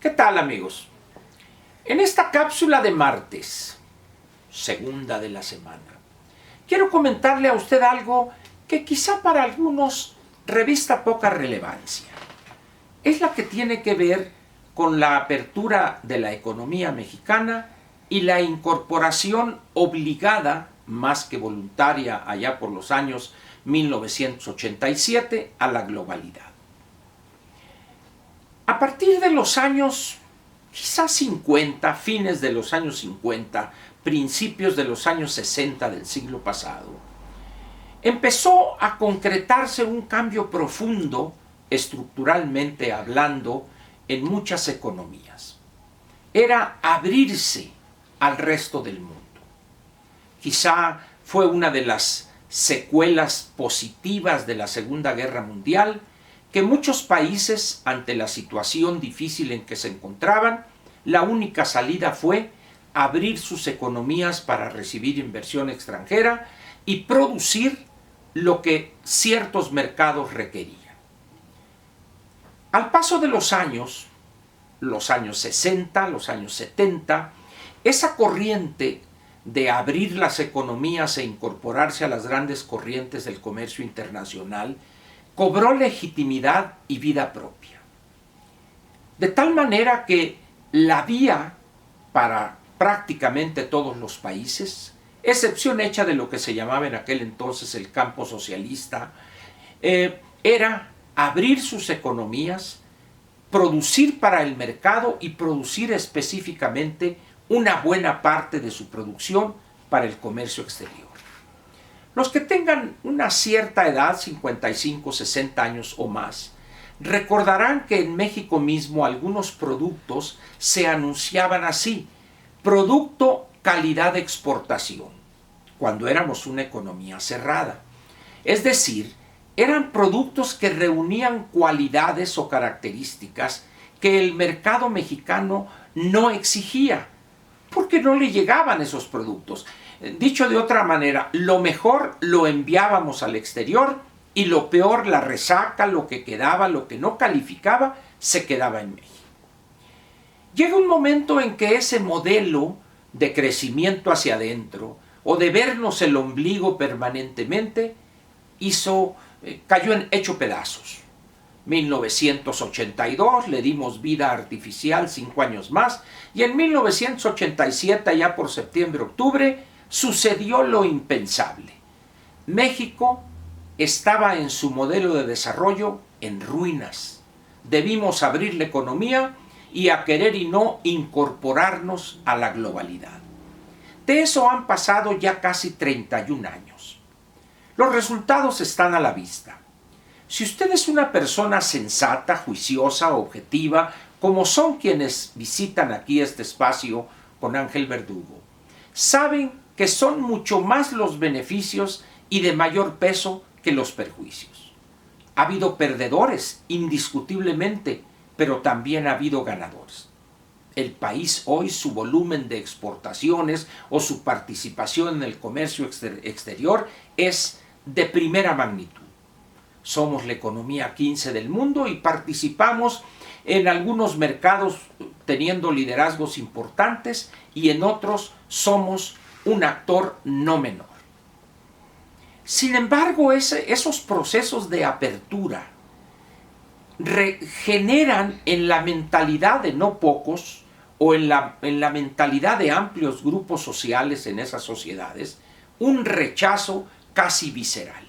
¿Qué tal, amigos? En esta cápsula de martes, segunda de la semana, quiero comentarle a usted algo que quizá para algunos revista poca relevancia. Es la que tiene que ver con la apertura de la economía mexicana y la incorporación obligada, más que voluntaria, allá por los años 1987, a la globalidad. A partir de los años, quizás 50, fines de los años 50, principios de los años 60 del siglo pasado, empezó a concretarse un cambio profundo, estructuralmente hablando, en muchas economías. Era abrirse al resto del mundo. Quizá fue una de las secuelas positivas de la Segunda Guerra Mundial, que muchos países, ante la situación difícil en que se encontraban, la única salida fue abrir sus economías para recibir inversión extranjera y producir lo que ciertos mercados requerían. Al paso de los años 60, los años 70, esa corriente de abrir las economías e incorporarse a las grandes corrientes del comercio internacional cobró legitimidad y vida propia. De tal manera que la vía para prácticamente todos los países, excepción hecha de lo que se llamaba en aquel entonces el campo socialista, era abrir sus economías, producir para el mercado y producir específicamente una buena parte de su producción para el comercio exterior. Los que tengan una cierta edad, 55, 60 años o más, recordarán que en México mismo algunos productos se anunciaban así: producto calidad de exportación, cuando éramos una economía cerrada. Es decir, eran productos que reunían cualidades o características que el mercado mexicano no exigía, porque no le llegaban esos productos. Dicho de otra manera, lo mejor lo enviábamos al exterior y lo peor, la resaca, lo que quedaba, lo que no calificaba, se quedaba en México. Llega un momento en que ese modelo de crecimiento hacia adentro o de vernos el ombligo permanentemente cayó hecho pedazos. 1982 le dimos vida artificial 5 años más y en 1987, ya por septiembre-octubre, sucedió lo impensable. México estaba en su modelo de desarrollo en ruinas. Debimos abrir la economía y a querer y no incorporarnos a la globalidad. De eso han pasado ya casi 31 años. Los resultados están a la vista. Si usted es una persona sensata, juiciosa, objetiva, como son quienes visitan aquí este espacio con Ángel Verdugo, saben que son mucho más los beneficios y de mayor peso que los perjuicios. Ha habido perdedores, indiscutiblemente, pero también ha habido ganadores. El país hoy, su volumen de exportaciones o su participación en el comercio exterior es de primera magnitud. Somos la economía 15 del mundo y participamos en algunos mercados teniendo liderazgos importantes y en otros somos un actor no menor. Sin embargo, esos procesos de apertura generan en la mentalidad de no pocos o en la mentalidad de amplios grupos sociales en esas sociedades un rechazo casi visceral.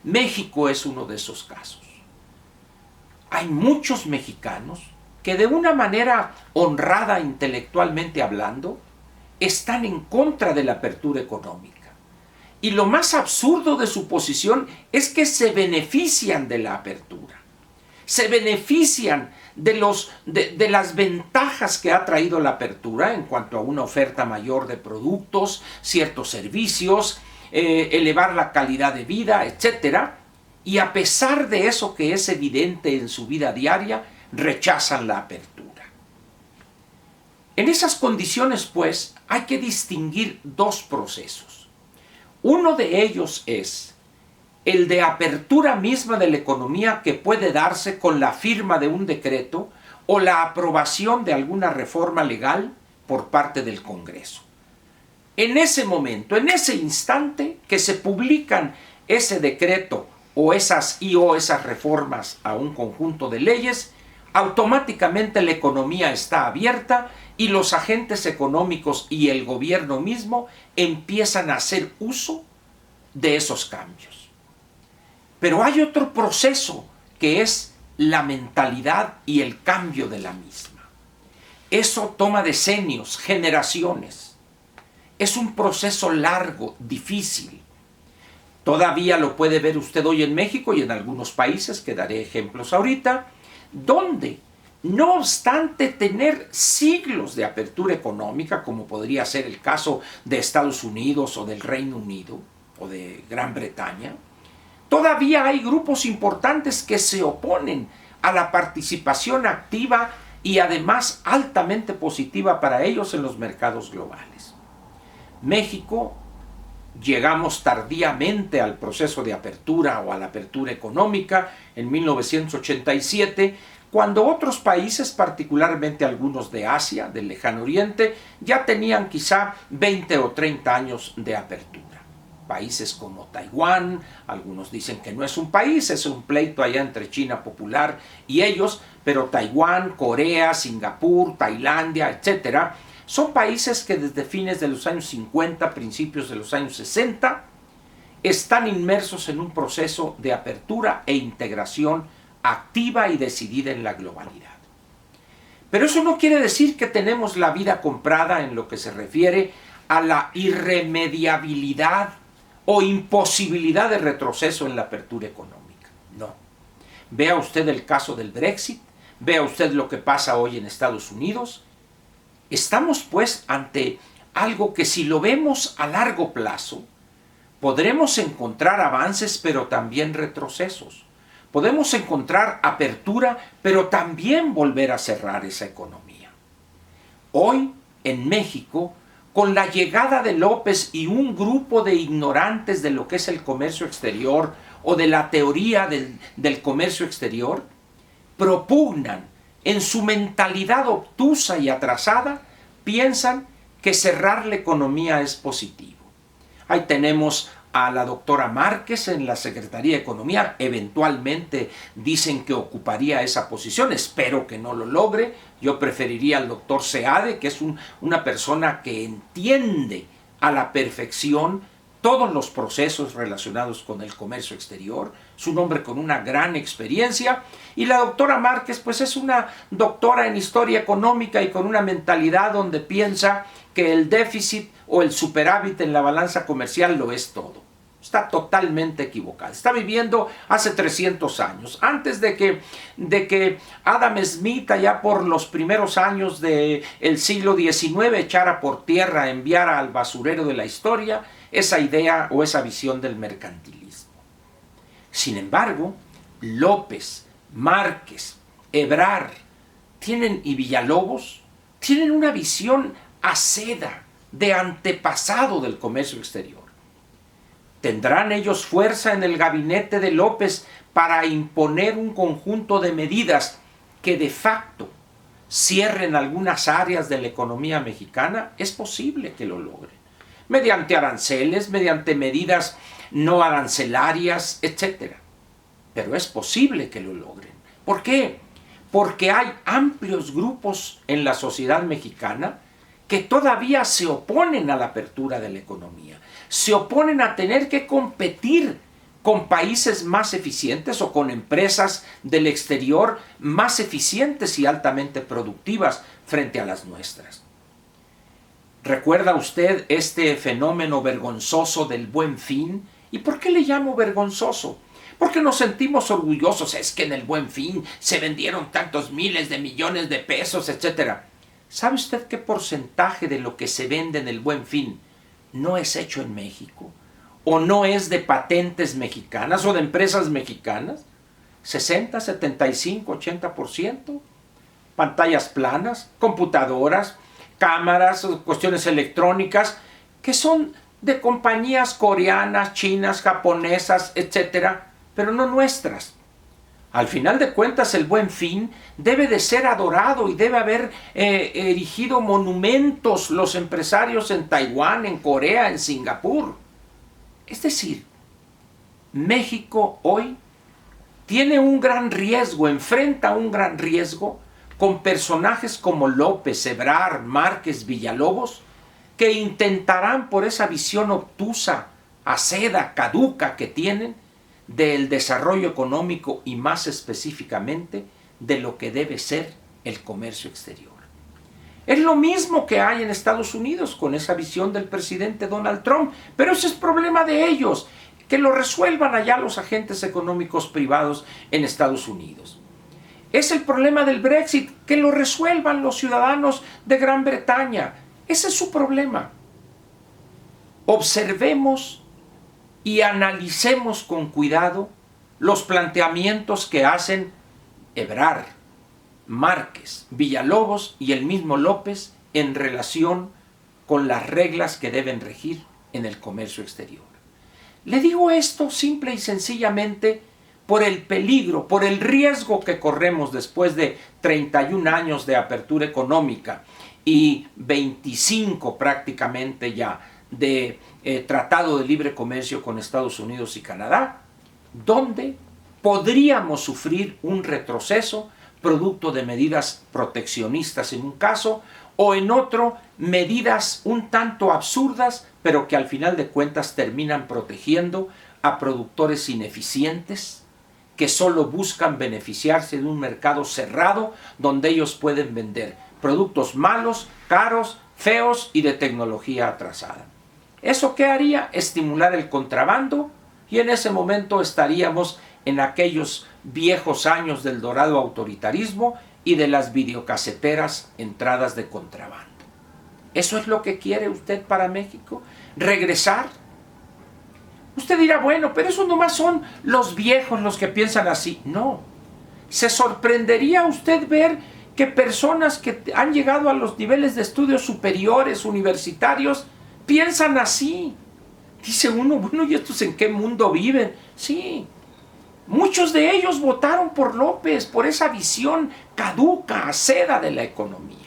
México es uno de esos casos. Hay muchos mexicanos que de una manera honrada intelectualmente hablando están en contra de la apertura económica. Y lo más absurdo de su posición es que se benefician de la apertura. Se benefician de las ventajas que ha traído la apertura en cuanto a una oferta mayor de productos, ciertos servicios, elevar la calidad de vida, etc. Y a pesar de eso que es evidente en su vida diaria, rechazan la apertura. En esas condiciones, pues, hay que distinguir dos procesos. Uno de ellos es el de apertura misma de la economía que puede darse con la firma de un decreto o la aprobación de alguna reforma legal por parte del Congreso. En ese momento, en ese instante que se publican ese decreto o esas reformas a un conjunto de leyes, automáticamente la economía está abierta y los agentes económicos y el gobierno mismo empiezan a hacer uso de esos cambios. Pero hay otro proceso que es la mentalidad y el cambio de la misma. Eso toma decenios, generaciones. Es un proceso largo, difícil. Todavía lo puede ver usted hoy en México y en algunos países, que daré ejemplos ahorita, donde, no obstante tener siglos de apertura económica, como podría ser el caso de Estados Unidos o del Reino Unido o de Gran Bretaña, todavía hay grupos importantes que se oponen a la participación activa y además altamente positiva para ellos en los mercados globales. México, llegamos tardíamente al proceso de apertura o a la apertura económica en 1987, cuando otros países, particularmente algunos de Asia, del Lejano Oriente, ya tenían quizá 20 o 30 años de apertura. Países como Taiwán, algunos dicen que no es un país, es un pleito allá entre China popular y ellos, pero Taiwán, Corea, Singapur, Tailandia, etcétera, son países que desde fines de los años 50, principios de los años 60, están inmersos en un proceso de apertura e integración activa y decidida en la globalidad. Pero eso no quiere decir que tenemos la vida comprada en lo que se refiere a la irremediabilidad o imposibilidad de retroceso en la apertura económica. No. Vea usted el caso del Brexit, vea usted lo que pasa hoy en Estados Unidos. Estamos pues ante algo que, si lo vemos a largo plazo, podremos encontrar avances pero también retrocesos. Podemos encontrar apertura pero también volver a cerrar esa economía. Hoy en México, con la llegada de López y un grupo de ignorantes de lo que es el comercio exterior o de la teoría del comercio exterior, propugnan en su mentalidad obtusa y atrasada, piensan que cerrar la economía es positivo. Ahí tenemos a la doctora Márquez en la Secretaría de Economía, eventualmente dicen que ocuparía esa posición, espero que no lo logre. Yo preferiría al doctor Seade, que es una persona que entiende a la perfección todos los procesos relacionados con el comercio exterior, es un hombre con una gran experiencia, y la doctora Márquez pues es una doctora en historia económica y con una mentalidad donde piensa que el déficit o el superávit en la balanza comercial lo es todo. Está totalmente equivocada. Está viviendo hace 300 años. Antes de que Adam Smith, allá por los primeros años del siglo XIX, echara por tierra, enviara al basurero de la historia esa idea o esa visión del mercantilismo. Sin embargo, López, Márquez, Ebrard y Villalobos tienen una visión aceda, de antepasado del comercio exterior. ¿Tendrán ellos fuerza en el gabinete de López para imponer un conjunto de medidas que de facto cierren algunas áreas de la economía mexicana? Es posible que lo logren, mediante aranceles, mediante medidas no arancelarias, etc. Pero es posible que lo logren. ¿Por qué? Porque hay amplios grupos en la sociedad mexicana que todavía se oponen a la apertura de la economía, se oponen a tener que competir con países más eficientes o con empresas del exterior más eficientes y altamente productivas frente a las nuestras. ¿Recuerda usted este fenómeno vergonzoso del Buen Fin? ¿Y por qué le llamo vergonzoso? Porque nos sentimos orgullosos. Es que en el Buen Fin se vendieron tantos miles de millones de pesos, etc. ¿Sabe usted qué porcentaje de lo que se vende en el Buen Fin no es hecho en México? ¿O no es de patentes mexicanas o de empresas mexicanas? 60, 75, 80%. Pantallas planas, computadoras, cámaras, cuestiones electrónicas, que son de compañías coreanas, chinas, japonesas, etc., pero no nuestras. Al final de cuentas, el Buen Fin debe de ser adorado y debe haber erigido monumentos los empresarios en Taiwán, en Corea, en Singapur. Es decir, México hoy tiene un gran riesgo, enfrenta un gran riesgo con personajes como López, Ebrard, Márquez, Villalobos, que intentarán por esa visión obtusa, aceda, caduca que tienen, del desarrollo económico y más específicamente de lo que debe ser el comercio exterior. Es lo mismo que hay en Estados Unidos con esa visión del presidente Donald Trump, pero ese es problema de ellos, que lo resuelvan allá los agentes económicos privados en Estados Unidos. Es el problema del Brexit, que lo resuelvan los ciudadanos de Gran Bretaña. Ese es su problema. Observemos y analicemos con cuidado los planteamientos que hacen Ebrard, Márquez, Villalobos y el mismo López en relación con las reglas que deben regir en el comercio exterior. Le digo esto simple y sencillamente por el peligro, por el riesgo que corremos después de 31 años de apertura económica y 25 prácticamente ya de tratado de libre comercio con Estados Unidos y Canadá, donde podríamos sufrir un retroceso producto de medidas proteccionistas en un caso, o en otro medidas un tanto absurdas, pero que al final de cuentas terminan protegiendo a productores ineficientes que solo buscan beneficiarse de un mercado cerrado donde ellos pueden vender productos malos, caros, feos y de tecnología atrasada. ¿Eso qué haría? Estimular el contrabando, y en ese momento estaríamos en aquellos viejos años del dorado autoritarismo y de las videocaseteras entradas de contrabando. ¿Eso es lo que quiere usted para México? ¿Regresar? Usted dirá, bueno, pero eso nomás son los viejos los que piensan así. No. Se sorprendería usted ver que personas que han llegado a los niveles de estudios superiores, universitarios, piensan así. Dice uno, bueno, ¿y estos en qué mundo viven? Sí, muchos de ellos votaron por López, por esa visión caduca, aceda de la economía.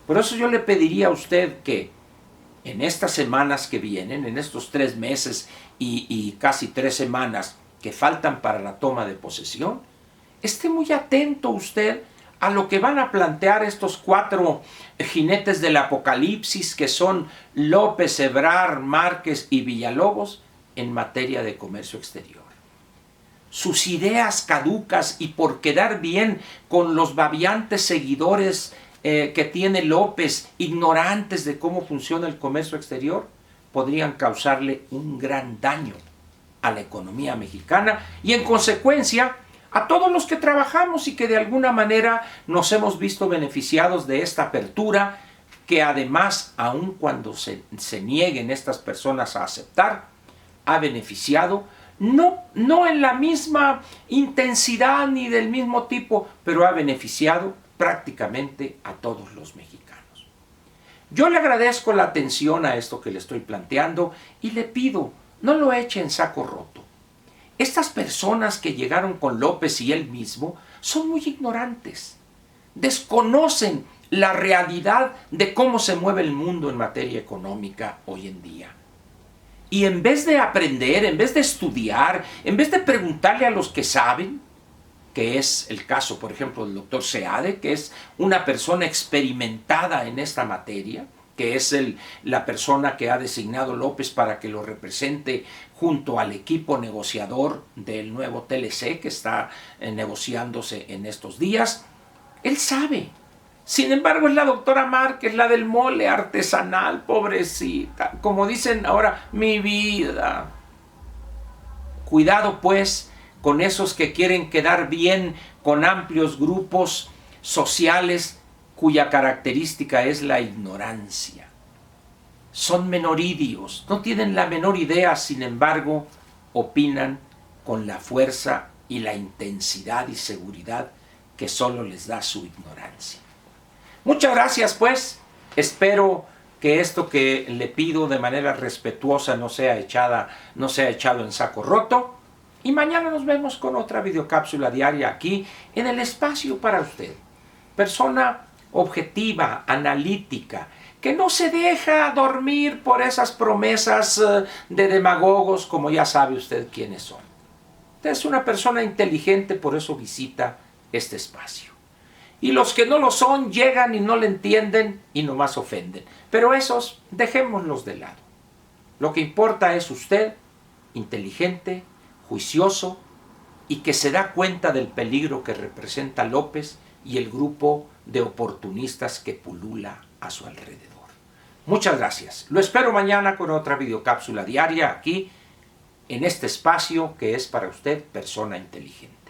Por eso yo le pediría a usted que en estas semanas que vienen, en estos 3 meses y casi 3 semanas que faltan para la toma de posesión, esté muy atento usted a lo que van a plantear estos 4 jinetes del apocalipsis que son López, Ebrard, Márquez y Villalobos en materia de comercio exterior. Sus ideas caducas y por quedar bien con los babiantes seguidores que tiene López, ignorantes de cómo funciona el comercio exterior, podrían causarle un gran daño a la economía mexicana y en consecuencia a todos los que trabajamos y que de alguna manera nos hemos visto beneficiados de esta apertura, que además, aun cuando se nieguen estas personas a aceptar, ha beneficiado, no en la misma intensidad ni del mismo tipo, pero ha beneficiado prácticamente a todos los mexicanos. Yo le agradezco la atención a esto que le estoy planteando y le pido, no lo eche en saco roto. Estas personas que llegaron con López y él mismo son muy ignorantes, desconocen la realidad de cómo se mueve el mundo en materia económica hoy en día. Y en vez de aprender, en vez de estudiar, en vez de preguntarle a los que saben, que es el caso, por ejemplo, del doctor Seade, que es una persona experimentada en esta materia, que es la persona que ha designado López para que lo represente junto al equipo negociador del nuevo TLC que está negociándose en estos días. Él sabe. Sin embargo, es la doctora Márquez, la del mole artesanal, pobrecita. Como dicen ahora, mi vida. Cuidado, pues, con esos que quieren quedar bien con amplios grupos sociales cuya característica es la ignorancia. Son menoridios, no tienen la menor idea, sin embargo, opinan con la fuerza y la intensidad y seguridad que solo les da su ignorancia. Muchas gracias, pues. Espero que esto que le pido de manera respetuosa no sea echado en saco roto. Y mañana nos vemos con otra videocápsula diaria aquí en el espacio para usted. Persona objetiva, analítica, que no se deja dormir por esas promesas de demagogos, como ya sabe usted quiénes son. Usted es una persona inteligente, por eso visita este espacio. Y los que no lo son llegan y no le entienden y nomás ofenden. Pero esos dejémoslos de lado. Lo que importa es usted, inteligente, juicioso y que se da cuenta del peligro que representa López y el grupo de oportunistas que pulula a su alrededor. Muchas gracias. Lo espero mañana con otra videocápsula diaria aquí en este espacio que es para usted, persona inteligente.